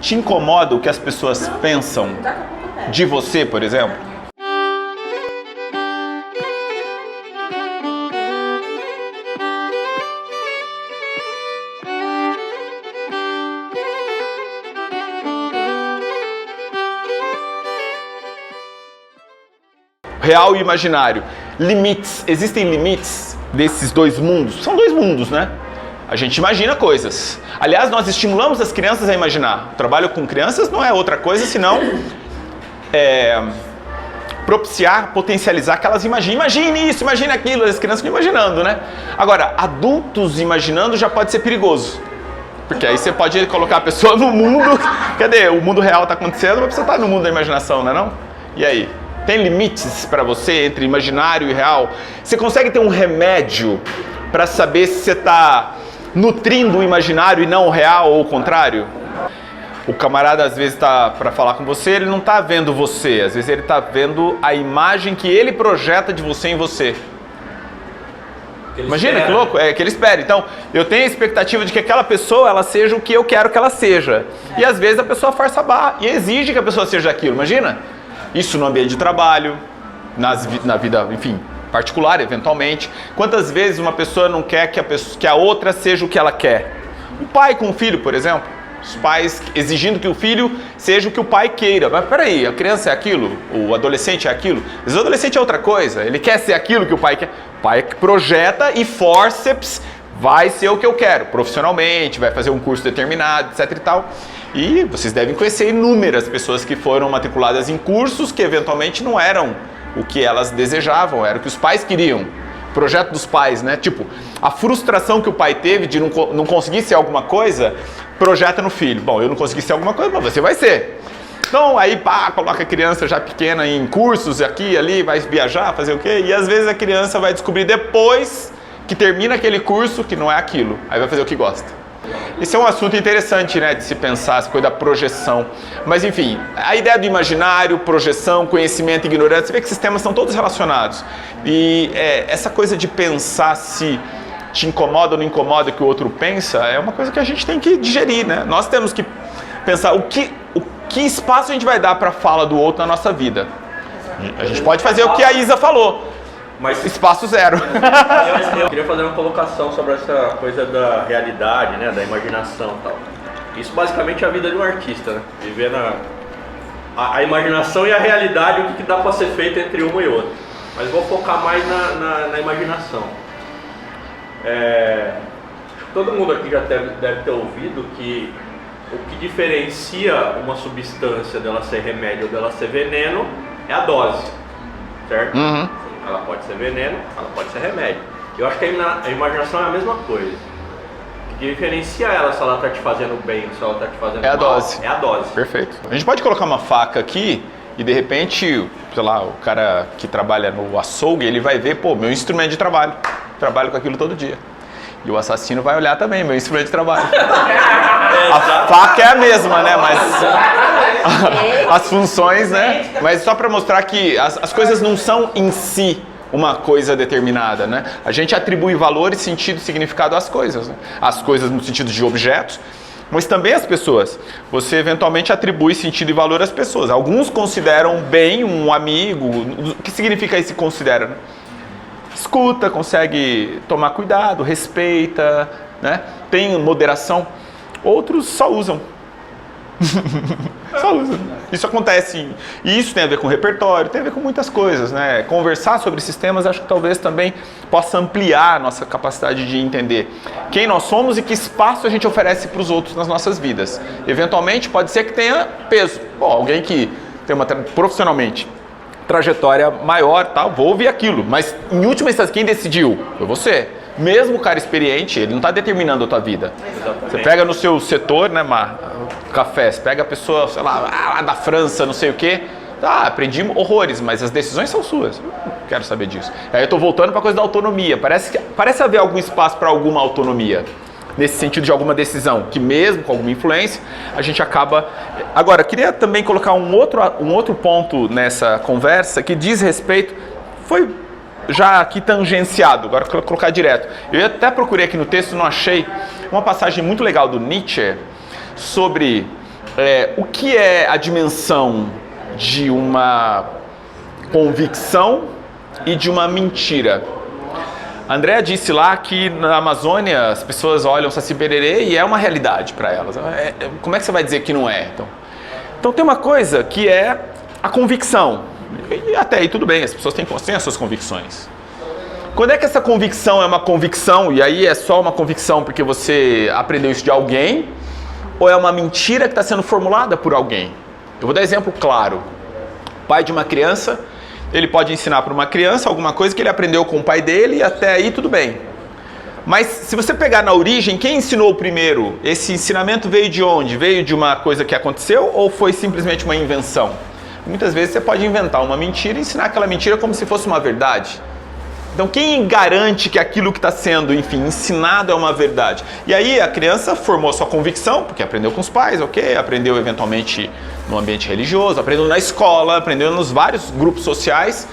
Te incomoda o que as pessoas pensam de você, por exemplo? Real e imaginário. Limites. Existem limites desses dois mundos? São dois mundos, né? A gente imagina coisas. Aliás, nós estimulamos as crianças a imaginar. O trabalho com crianças não é outra coisa senão propiciar, potencializar que elas imaginem. Imagine isso, imagine aquilo. As crianças ficam imaginando, né? Agora, adultos imaginando já pode ser perigoso. Porque aí você pode colocar a pessoa no mundo. Cadê? O mundo real está acontecendo, mas você está no mundo da imaginação, não é não? E aí? Tem limites para você entre imaginário e real? Você consegue ter um remédio para saber se você está nutrindo o imaginário e não o real ou o contrário? O camarada às vezes está para falar com você, ele não está vendo você, às vezes ele está vendo a imagem que ele projeta de você em você. Imagina espera. Que louco, é que ele espera. Então, eu tenho a expectativa de que aquela pessoa ela seja o que eu quero que ela seja. E às vezes a pessoa força a barra e exige que a pessoa seja aquilo, imagina? Isso no ambiente de trabalho, na vida, enfim, particular, eventualmente. Quantas vezes uma pessoa não quer que a outra seja o que ela quer? O pai com o filho, por exemplo. Os pais exigindo que o filho seja o que o pai queira. Mas peraí, a criança é aquilo? O adolescente é aquilo? Às vezes o adolescente é outra coisa. Ele quer ser aquilo que o pai quer. O pai projeta e forceps vai ser o que eu quero. Profissionalmente, vai fazer um curso determinado, etc e tal. E vocês devem conhecer inúmeras pessoas que foram matriculadas em cursos que eventualmente não eram o que elas desejavam, era o que os pais queriam. Projeto dos pais, né? Tipo, a frustração que o pai teve de não conseguir ser alguma coisa, projeta no filho. Bom, eu não consegui ser alguma coisa, mas você vai ser. Então, aí, pá, coloca a criança já pequena em cursos, aqui, ali, vai viajar, fazer o quê? E às vezes a criança vai descobrir depois que termina aquele curso que não é aquilo. Aí vai fazer o que gosta. Esse é um assunto interessante, né, de se pensar, essa coisa da projeção. Mas, enfim, a ideia do imaginário, projeção, conhecimento, ignorância, você vê que esses temas estão todos relacionados. E essa coisa de pensar se te incomoda ou não incomoda o que o outro pensa, é uma coisa que a gente tem que digerir, né? Nós temos que pensar o que espaço a gente vai dar para a fala do outro na nossa vida. A gente pode fazer o que a Isa falou. Mas espaço zero. Eu queria fazer uma colocação sobre essa coisa da realidade, né, da imaginação e tal. Isso basicamente é a vida de um artista, né? Viver a imaginação e a realidade, o que dá para ser feito entre uma e outra. Mas vou focar mais na imaginação. Todo mundo aqui já deve ter ouvido que o que diferencia uma substância dela ser remédio ou dela ser veneno é a dose, certo? Uhum. Ela pode ser veneno, ela pode ser remédio. Eu acho que a imaginação é a mesma coisa. O que diferencia ela se ela está te fazendo bem ou se ela está te fazendo mal, a dose. É a dose. Perfeito. A gente pode colocar uma faca aqui e de repente, sei lá, o cara que trabalha no açougue, ele vai ver, pô, meu instrumento de trabalho. Trabalho com aquilo todo dia. E o assassino vai olhar também, meu instrumento de trabalho. A faca é a mesma, né? Mas as funções, né? Mas só para mostrar que as coisas não são em si uma coisa determinada, né? A gente atribui valor, sentido e significado às coisas, né? As coisas no sentido de objetos, mas também às pessoas. Você eventualmente atribui sentido e valor às pessoas. Alguns consideram bem um amigo. O que significa esse considera, né? Escuta, consegue tomar cuidado, respeita, né? Tem moderação. Outros só usam. Só usam. Isso acontece. E isso tem a ver com repertório, tem a ver com muitas coisas, né? Conversar sobre sistemas acho que talvez também possa ampliar a nossa capacidade de entender quem nós somos e que espaço a gente oferece para os outros nas nossas vidas. Eventualmente pode ser que tenha peso. Bom, alguém que tem uma profissionalmente trajetória maior, tal, vou ouvir aquilo. Mas em última instância, quem decidiu? Foi você. Mesmo o cara experiente, ele não está determinando a tua vida. Exatamente. Você pega no seu setor, né, café, você pega a pessoa, sei lá da França, não sei o quê. Aprendi horrores, mas as decisões são suas. Eu não quero saber disso. Aí eu estou voltando para a coisa da autonomia. Parece haver algum espaço para alguma autonomia. Nesse sentido de alguma decisão, que mesmo com alguma influência, a gente acaba... Agora, eu queria também colocar um outro ponto nessa conversa que diz respeito... Foi já aqui tangenciado, agora eu vou colocar direto. Eu até procurei aqui no texto, não achei, uma passagem muito legal do Nietzsche sobre o que é a dimensão de uma convicção e de uma mentira? A Andrea disse lá que na Amazônia as pessoas olham o Saci Pererê e é uma realidade para elas. Como é que você vai dizer que não é? Então tem uma coisa que é a convicção. E até aí tudo bem, as pessoas têm as suas convicções. Quando é que essa convicção é uma convicção, e aí é só uma convicção porque você aprendeu isso de alguém, ou é uma mentira que está sendo formulada por alguém? Eu vou dar exemplo claro. O pai de uma criança, ele pode ensinar para uma criança alguma coisa que ele aprendeu com o pai dele e até aí tudo bem. Mas se você pegar na origem, quem ensinou primeiro? Esse ensinamento veio de onde? Veio de uma coisa que aconteceu ou foi simplesmente uma invenção? Muitas vezes você pode inventar uma mentira e ensinar aquela mentira como se fosse uma verdade. Então quem garante que aquilo que está sendo, enfim, ensinado é uma verdade? E aí a criança formou sua convicção, porque aprendeu com os pais, ok? Aprendeu eventualmente no ambiente religioso, aprendeu na escola, aprendeu nos vários grupos sociais.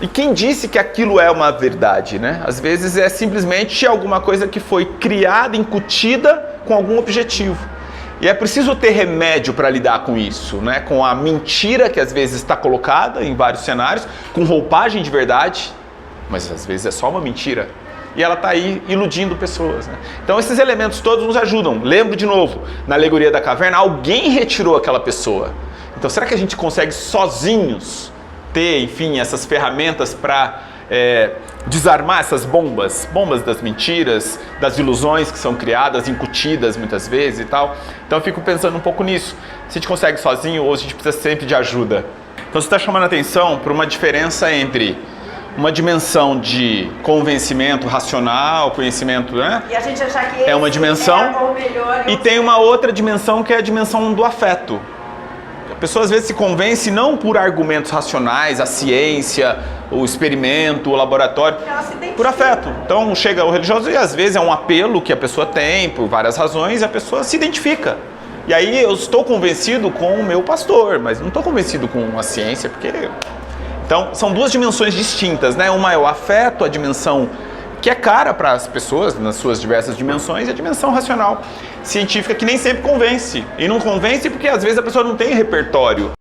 E quem disse que aquilo é uma verdade, né? Às vezes é simplesmente alguma coisa que foi criada, incutida com algum objetivo. E é preciso ter remédio para lidar com isso, né? Com a mentira que às vezes está colocada em vários cenários, com roupagem de verdade, mas às vezes é só uma mentira. E ela está aí iludindo pessoas, né? Então esses elementos todos nos ajudam. Lembro de novo, na alegoria da caverna, alguém retirou aquela pessoa. Então será que a gente consegue sozinhos ter, enfim, essas ferramentas para desarmar essas bombas das mentiras, das ilusões que são criadas, incutidas muitas vezes e tal? Então eu fico pensando um pouco nisso. Se a gente consegue sozinho ou se a gente precisa sempre de ajuda. Então você está chamando a atenção para uma diferença entre uma dimensão de convencimento racional, conhecimento, né? E a gente achar que é uma dimensão, o melhor, e tem uma outra dimensão que é a dimensão do afeto. A pessoa às vezes se convence não por argumentos racionais, a ciência, o experimento, o laboratório, por afeto. Então chega o religioso e às vezes é um apelo que a pessoa tem por várias razões e a pessoa se identifica. E aí eu estou convencido com o meu pastor, mas não estou convencido com a ciência, porque... Então, são duas dimensões distintas, né? Uma é o afeto, a dimensão que é cara para as pessoas, nas suas diversas dimensões, e a dimensão racional, científica, que nem sempre convence. E não convence porque, às vezes, a pessoa não tem repertório